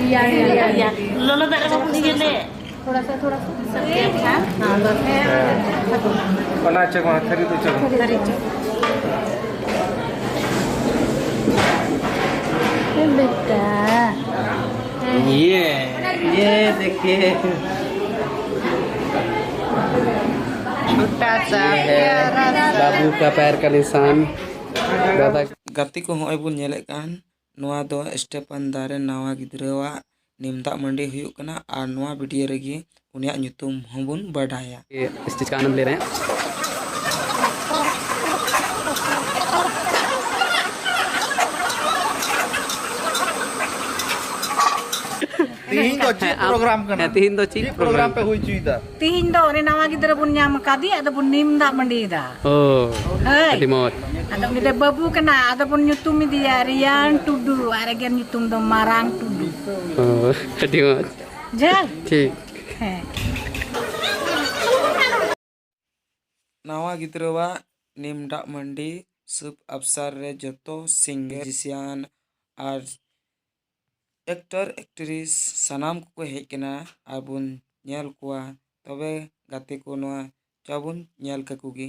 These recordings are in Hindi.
Iya. Lolo tak ada apa gini. थोड़ा सा हाँ बस बना चेक वहाँ थरी तो चलो बेटा ये देखिए छोटा सा है बाबू का पैर का निशान दादा गति को होय बुन नेले कान नोआ दो स्टेपन दारे नावा गिद्रवा निमदा मंडी हुयुक कना और नोआ वीडियो रेगी उनिया ᱧᱩᱛᱩᱢ होबुन बडाया इस चीज का आनंद ले रहे हैं। तीन तो चीज प्रोग्राम करना तीन तो चीज प्रोग्राम पे हुई चीज दा तीन दो ने नावा गिद्र बुन ᱧᱟᱢ ᱠᱟᱫᱤ ᱟᱫᱚ ᱵᱩᱱ ᱱᱤᱢᱫᱟ ᱢᱟᱹᱰᱤᱭᱫᱟ ओ अति मौत ᱟᱫᱚ ᱩᱱᱤ ᱫᱚ ᱵᱟᱹᱵᱩ ᱠᱟᱱᱟ ᱟᱫᱚ ᱵᱩᱱ ᱧᱩᱛᱩᱢ ᱤᱫᱤᱭᱟ ᱨᱤᱭᱟᱱ ᱴᱩᱰᱩ ᱟᱨ ᱮᱜᱮᱨ ᱧᱩᱛᱩᱢ ᱫᱚ ᱢᱟᱨᱟᱝ ᱴᱩᱰᱩ ओ अति मौत ᱡᱟᱞ ठीक ᱦᱮᱸ नावा गिद्रवा निमदा मंडी सब अवसर रे जतो सिंगर जिसियान और एक्टर एक्ट्रेस सनाम को हेज कना और बुन नेल कोआ तबे गाते को नोआ चाबुन नेल ककुगी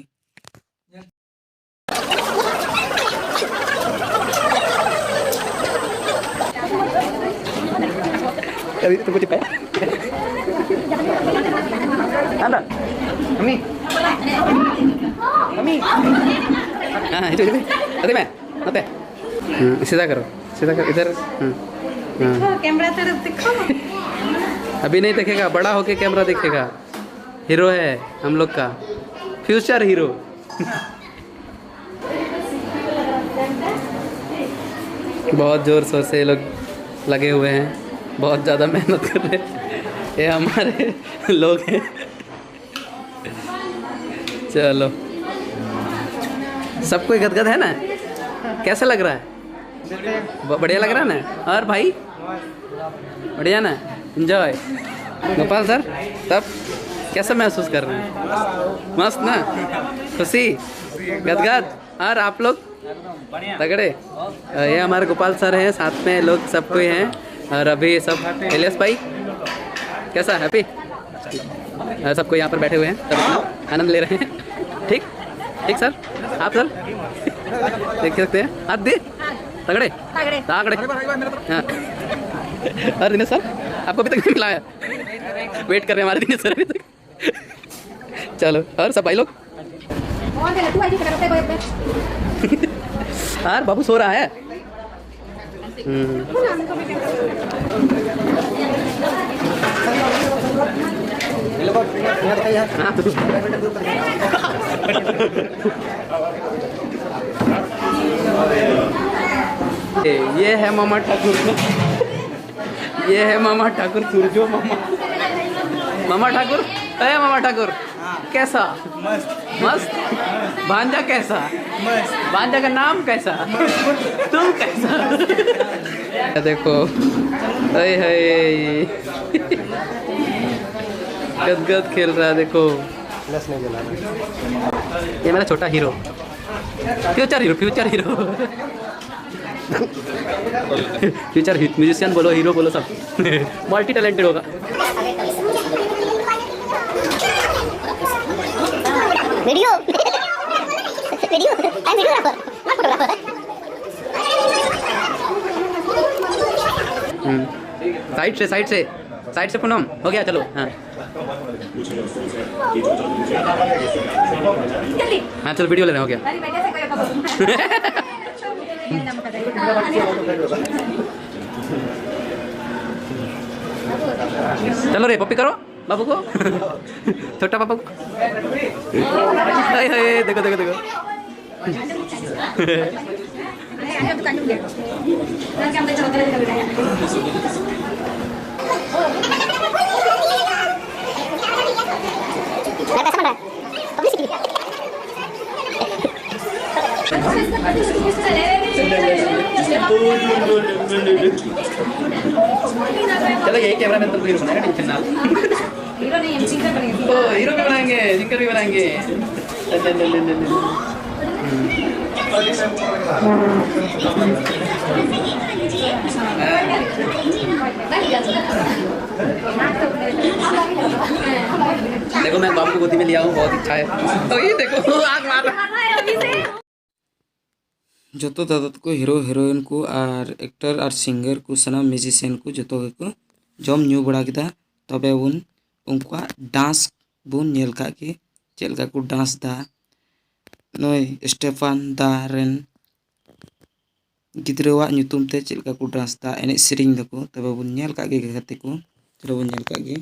अभी तो कुछ पे anda kami itu अरे मैं आते सीधा करो इधर कैमरा तरफ दिखो अभी नहीं देखेगा बड़ा होके कैमरा देखेगा हीरो है हम लोग का फ्यूचर हीरो बहुत जोर शोर से लोग लगे हुए हैं बहुत ज़्यादा मेहनत कर रहे हैं ये हमारे लोग हैं चलो सब कोई गदगद है ना कैसा लग रहा है बढ़िया लग रहा है ना और भाई बढ़िया ना एंजॉय गोपाल सर तब कैसा महसूस कर रहे हैं मस्त ना खुशी गदगद और आप लोग तगड़े ये हमारे गोपाल सर हैं साथ में लोग सब कोई हैं और अभी सब एलियस भाई कैसा हैप्पी सबको यहाँ पर बैठे हुए हैं सब आनंद ले रहे हैं ठीक सर आप सर देख सकते हैं हाथ दे तगड़े हाँ और दिनेश सर आपको अभी तक नहीं मिला है वेट कर रहे हैं हमारे दिनेश सर अभी तक चलो और सब भाई लोग यार बाबू सो रहा है ये है मामा ठाकुर ये है मामा ठाकुर सूरजो मामा ठाकुर अरे मामा ठाकुर कैसा मस्त भांजा कैसा भांजा का नाम कैसा तुम कैसा देखो गदगद खेल रहा है देखो ये मेरा छोटा हीरो फ्यूचर हीरो म्यूजिशियन बोलो हीरो बोलो सब मल्टी टैलेंटेड होगा वीडियो साइड से पूनम हो गया चलो हाँ चलो वीडियो लेना हो गया चलो रे पप्पी करो बाबू को छोटा पापा को देखो चलो यही कैमरा मैन तुमको हीरो बनाएगा टेंशन ना हीरो नहीं हम सिंगर बनेंगे ओ हीरो भी बनाएंगे सिंगर भी बनाएंगे देखो मैं बाबू को गोदी में लिया हूँ, बहुत इच्छा है। तो ये देखो आग मार रहा। जोतो दादा को हीरो हीरोइन को और एक्टर और सिंगर को सना म्यूजिशियन को जोतो को जम न्यू बड़ा किदा तबे उन उनका डांस बुन नेल का के चलका को डांस दा नय स्टेफान दा रेन गिद्रवा ᱧᱩᱛᱩᱢ ते चलका को डांस दा एने सिरिंग दको तबे बुन नेल का के गते को चलो बुन नेल का के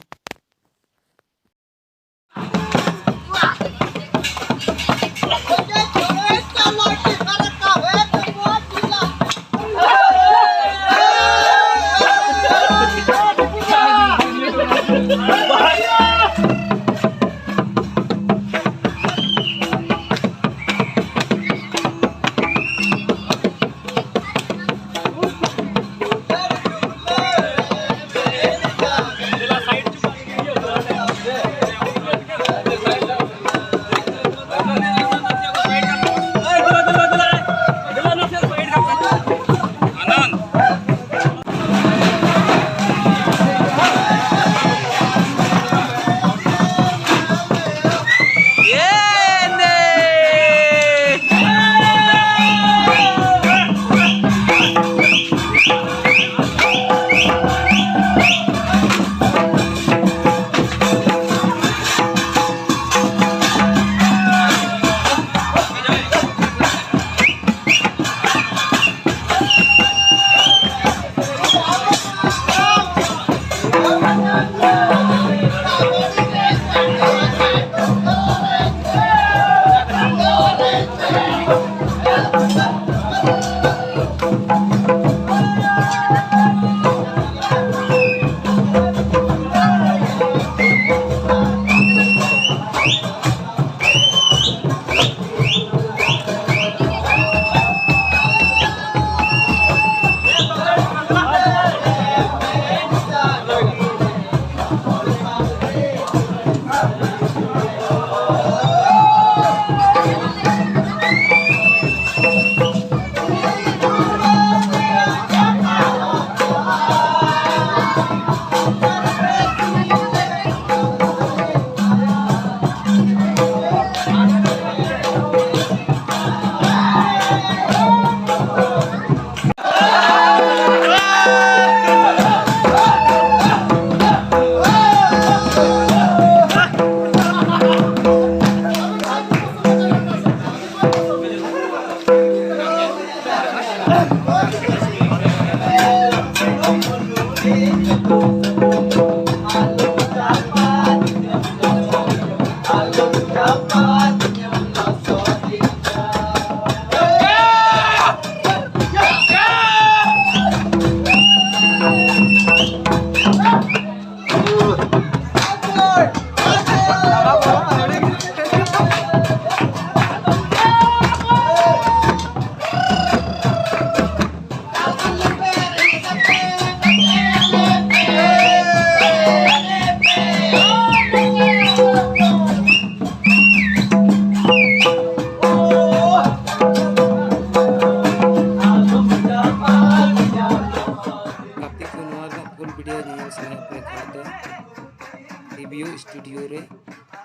रिव्यू स्टूडियो रे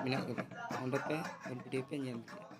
मिला के ᱚᱸᱰᱮ ᱯᱮ ᱵᱷᱤᱰᱤᱭᱳ ᱯᱮ ᱧᱮᱞ ᱫᱟᱲᱮᱭᱟᱜᱼᱟ।